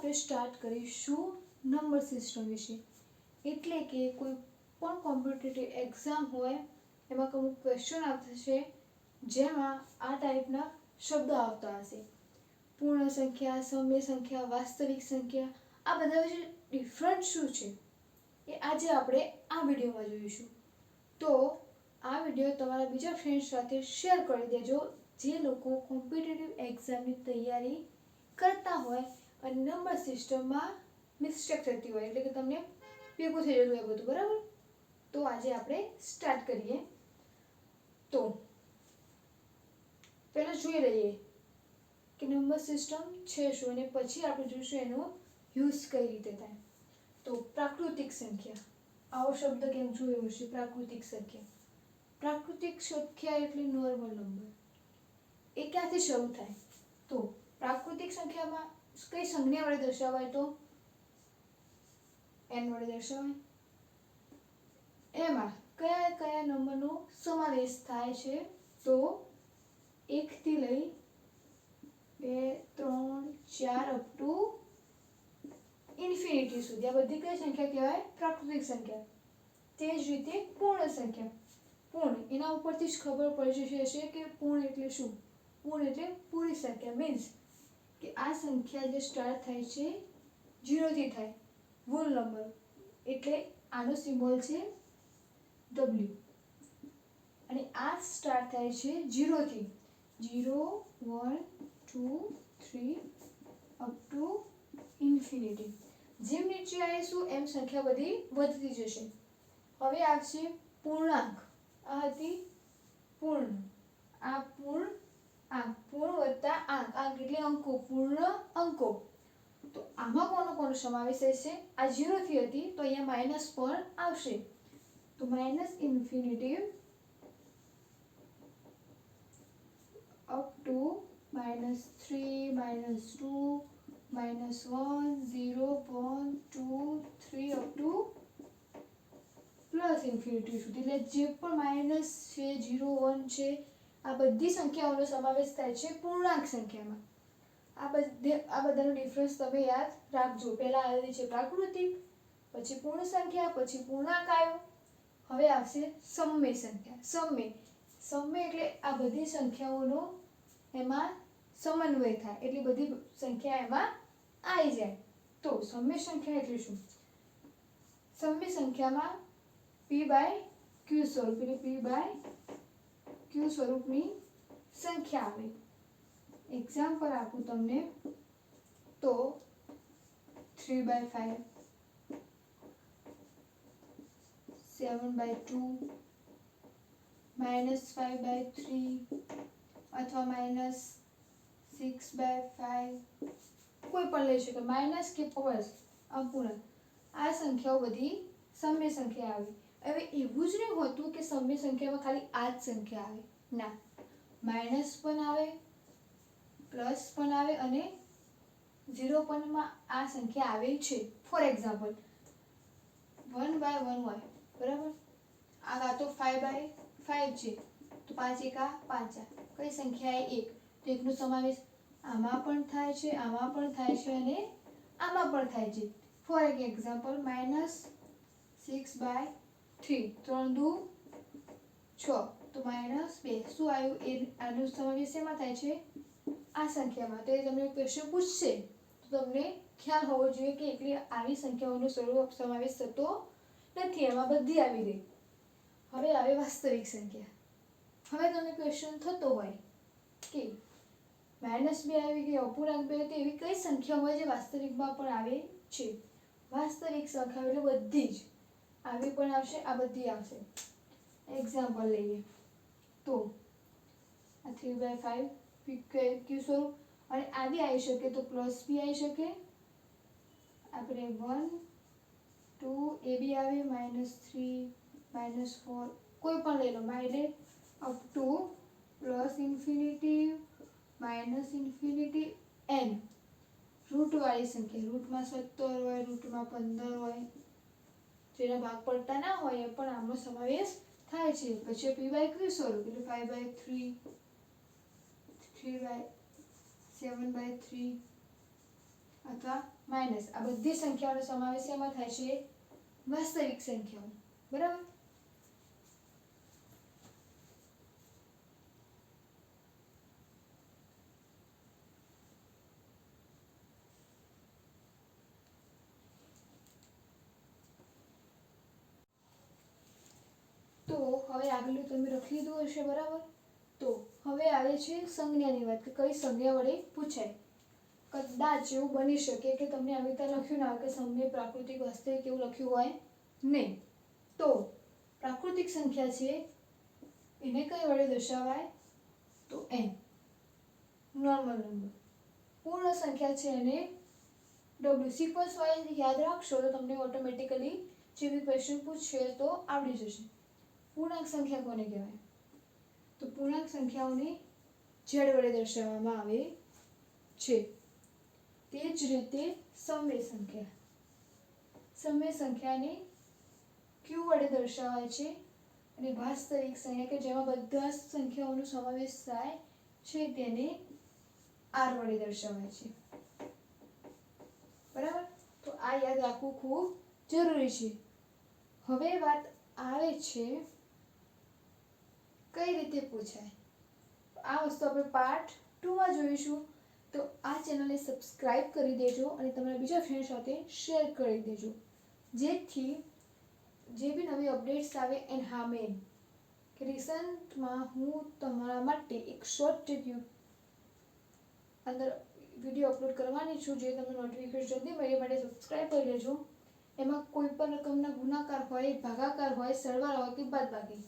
આપણે સ્ટાર્ટ કરીશું number system વિશે. એટલે કે કોઈ પણ કોમ્પિટિટિવ એક્ઝામ હોય એમાં અમુક ક્વેશ્ચન આવતા છે જેમાં આ ટાઈપના શબ્દ આવતા હશે. પૂર્ણ સંખ્યા, સમય સંખ્યા, વાસ્તવિક સંખ્યા, આ બધા વિશે ડિફરન્ટ શું છે એ આજે આપણે આ વિડીયોમાં જોઈશું. તો આ વિડીયો તમારા બીજા ફ્રેન્ડ્સ સાથે શેર કરી દેજો જે લોકો કોમ્પિટિટિવ એક્ઝામની તૈયારી કરતા હોય અને નંબર સિસ્ટમમાં મિસ્ટેક થતી હોય, એટલે કે તમને ભેગું થઈ જતું હોય બધું. બરાબર? તો આજે આપણે સ્ટાર્ટ કરીએ. તો પહેલાં જોઈ લઈએ કે નંબર સિસ્ટમ છે શું અને પછી આપણે જોઈશું એનો યુઝ કઈ રીતે થાય. તો પ્રાકૃતિક સંખ્યા, આવો શબ્દ કેમ જોયો હશે? પ્રાકૃતિક સંખ્યા. પ્રાકૃતિક સંખ્યા એટલે નોર્મલ નંબર. એ ક્યાંથી શરૂ થાય? તો પ્રાકૃતિક સંખ્યામાં કઈ સંજ્ઞા વડે દર્શાવાય? તો n વડે દર્શાવાય. એમાં કયા કયા નંબરનો સમાવેશ થાય છે? તો 1 થી લઈ 2, 3, 4 અપ ટુ ઇન્ફિનિટી સુધી. આ બધી કઈ સંખ્યા કહેવાય? પ્રાકૃતિક સંખ્યા. તે જ રીતે પૂર્ણ સંખ્યા. પૂર્ણ, એના ઉપરથી જ ખબર પડી જશે કે પૂર્ણ એટલે શું. પૂર્ણ એટલે પૂરી સંખ્યા. મીન્સ કે આ સંખ્યા જે સ્ટાર્ટ થાય છે 0 થી થાય, હોલ નંબર, એટલે આનો સિમ્બોલ છે W. અને આ સ્ટાર્ટ થાય છે 0 થી. 0, 1, 2, 3 અપ ટુ ઇન્ફિનિટી. જેમ નીચે આવીશું એમ સંખ્યા બધી વધતી જશે. હવે આવશે પૂર્ણાંક. આ હતી પૂર્ણ, આ પૂર્ણ, આ પૂર્ણ વત્તા આંક. આંક એટલે અંકો, પૂર્ણ અંકો. તો આમાં કોનો કોનો સમાવેશ થશે? આ 0 થી હતી તો અહીંયા માઇનસ પણ આવશે. તો minus infinity up to -3, -2, -1, 0, 1, 2, 3 up to plus infinity સુધી. એટલે જે પણ માઇનસ છે, 0, 1 છે, આ બધી સંખ્યાઓનો સમાવેશ થાય છે પૂર્ણાંક સંખ્યામાં. આ બધાનો ડિફરન્સ તમે યાદ રાખજો. પહેલા આવેલી છે પ્રાકૃતિક, પછી પૂર્ણ સંખ્યા, પછી પૂર્ણાંક આવ્યો. હવે આવશે સમય સંખ્યા. સમય એટલે આ બધી સંખ્યાઓનો એમાં સમન્વય થાય, એટલે બધી સંખ્યા એમાં આવી જાય. તો સમય સંખ્યા એટલે શું? સમય સંખ્યામાં p/q સ્વરૂપ, એટલે p/q સ્વરૂપની સંખ્યા આવે. એક્ઝામ્પલ આપું તમને તો 3/5, 7/2, -5/3 અથવા -6/5, કોઈ પણ લઈ શકે. માઇનસ કે પ્લસ અપૂર્ણાંક, આ સંખ્યાઓ બધી સમય સંખ્યા આવી. હવે એવું જ નહીં હોતું કે સમય સંખ્યામાં ખાલી આ જ સંખ્યા આવે. ના, માઇનસ પણ આવે, પ્લસ પણ આવે અને 0 પણમાં આ સંખ્યા આવે છે. ફોર એક્ઝામ્પલ 1/1 હોય, બરાબર? આ તો 5/5 છે, તો 5 એકા 5. કઈ સંખ્યા એ 1, તો એકનો સમાવેશ આમાં પણ થાય છે, આમાં પણ થાય છે અને આમાં પણ થાય છે. ફોર એક્ઝામ્પલ -6/3, 3 દુ 6, તો -2. શું આવ્યું? એ આનો સમાવેશ શેમાં થાય છે? આ સંખ્યામાં. તો એ તમને ક્વેશ્ચન પૂછશે તો તમને ખ્યાલ હોવો જોઈએ કે એટલે આવી સંખ્યાઓનો સમાવેશ થતો નથી, એમાં બધી આવી ગઈ. હવે આવે વાસ્તવિક સંખ્યા. હવે તમને ક્વેશ્ચન થતો હોય કે -2 આવી ગઈ, અપૂર્ણાંક 2 હતી, એવી કઈ સંખ્યા હોય જે વાસ્તવિકમાં પણ આવે છે? વાસ્તવિક સંખ્યા એટલે બધી જ. આવી પણ આવશે, આ બધી આવશે. એક્ઝામ્પલ લઈએ તો આ 3/5 q સ્વરૂપ, અને આ બી આવી શકે તો પ્લસ બી આવી શકે. આપણે 1, 2 એ બી આવે, -3, -4, કોઈ પણ લઈ લો. એટલે up to plus infinity, minus infinity, n. રૂટવાળી સંખ્યા, રૂટમાં 17 હોય, રૂટમાં 15 હોય, જેના ભાગ પડતા ના હોય એ પણ આનો સમાવેશ થાય છે. પછી p/q સ્વરૂપ, એટલે 5/3, 7/3, અથવા માઇનસ, આ બધી સંખ્યાઓનો સમાવેશ એમાં થાય છે વાસ્તવિક સંખ્યાઓ. બરાબર. તો હવે આગળનું તમે લખી લીધું હશે. બરાબર. તો હવે આવે છે સંજ્ઞાની વાત, કે કઈ સંજ્ઞા વડે પૂછાય. કદાચ એવું બની શકે કે તમને આવી રીતે લખ્યું ના હોય, કે સમય પ્રાકૃતિક વાસ્તવિક એવું લખ્યું હોય નહીં. તો પ્રાકૃતિક સંખ્યા છે એને કઈ વડે દર્શાવાય? તો n, નોર્મલ નંબર. પૂર્ણ સંખ્યા છે એને w. સિક્વન્સ વાઇઝ યાદ રાખશો તો તમને ઓટોમેટિકલી જે બી ક્વેશ્ચન પૂછશે તો આવડી જશે. પૂર્ણાંક સંખ્યા કોને કહેવાય? તો પૂર્ણાંક સંખ્યાઓને z વડે દર્શાવવામાં આવે છે. તે જ રીતે સમય સંખ્યા, સમય સંખ્યાને q વડે દર્શાવાય છે. અને વાસ્તવિક સંખ્યા કે જેમાં બધા સંખ્યાઓનો સમાવેશ થાય છે તેને r વડે દર્શાવાય છે. બરાબર. તો આ યાદ રાખવું ખૂબ જરૂરી છે. હવે વાત આવે છે કઈ રીતે પૂછાય. આ વસ્તુ આપણે પાર્ટ 2 માં જોઈશું. તો આ ચેનલને સબસ્ક્રાઇબ કરી દેજો અને તમારા બીજા ફ્રેન્ડ સાથે શેર કરી દેજો, જેથી જે બી નવી અપડેટ્સ આવે એન્ડ હા મેન કે રિસન્ટમાં હું તમારા માટે એક શોર્ટ અંદર વિડીયો અપલોડ કરવાની છું, જે તમને નોટિફિકેશન જલ્દી મળે માટે સબસ્ક્રાઇબ કરી લેજો. એમાં કોઈ પણ રકમના ગુણાકાર હોય, ભાગાકાર હોય, સરવાળા હોય કે બાદબાકી,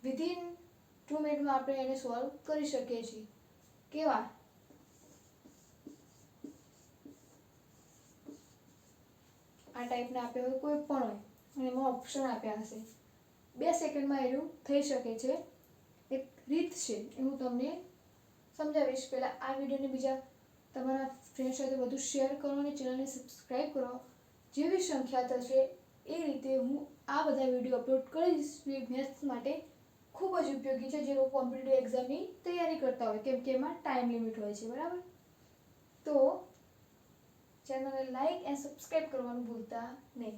વિધિન 2 મિનિટમાં આપણે એને સોલ્વ કરી શકીએ છીએ. કેવા? આ ટાઈપના આપ્યા હોય કોઈ પણ હોય અને એમાં ઓપ્શન આપ્યા હશે. 2 સેકન્ડમાં એવું થઈ શકે છે. એક રીત છે એ હું તમને સમજાવીશ. પહેલાં આ વિડીયોને બીજા તમારા ફ્રેન્ડ સાથે વધુ શેર કરો અને ચેનલને સબસ્ક્રાઈબ કરો. જેવી સંખ્યા થશે એ રીતે હું આ બધા વિડીયો અપલોડ કરીશ. મેથ્સ માટે ખૂબ જ ઉપયોગી છે, જે લોકો કોમ્પિટિટિવ એક્ઝામની તૈયારી કરતા હોય, કેમ કે એમાં ટાઈમ લિમિટ હોય છે. બરાબર. તો ચેનલને લાઈક એન્ડ સબસ્ક્રાઈબ કરવાનું ભૂલતા નહીં.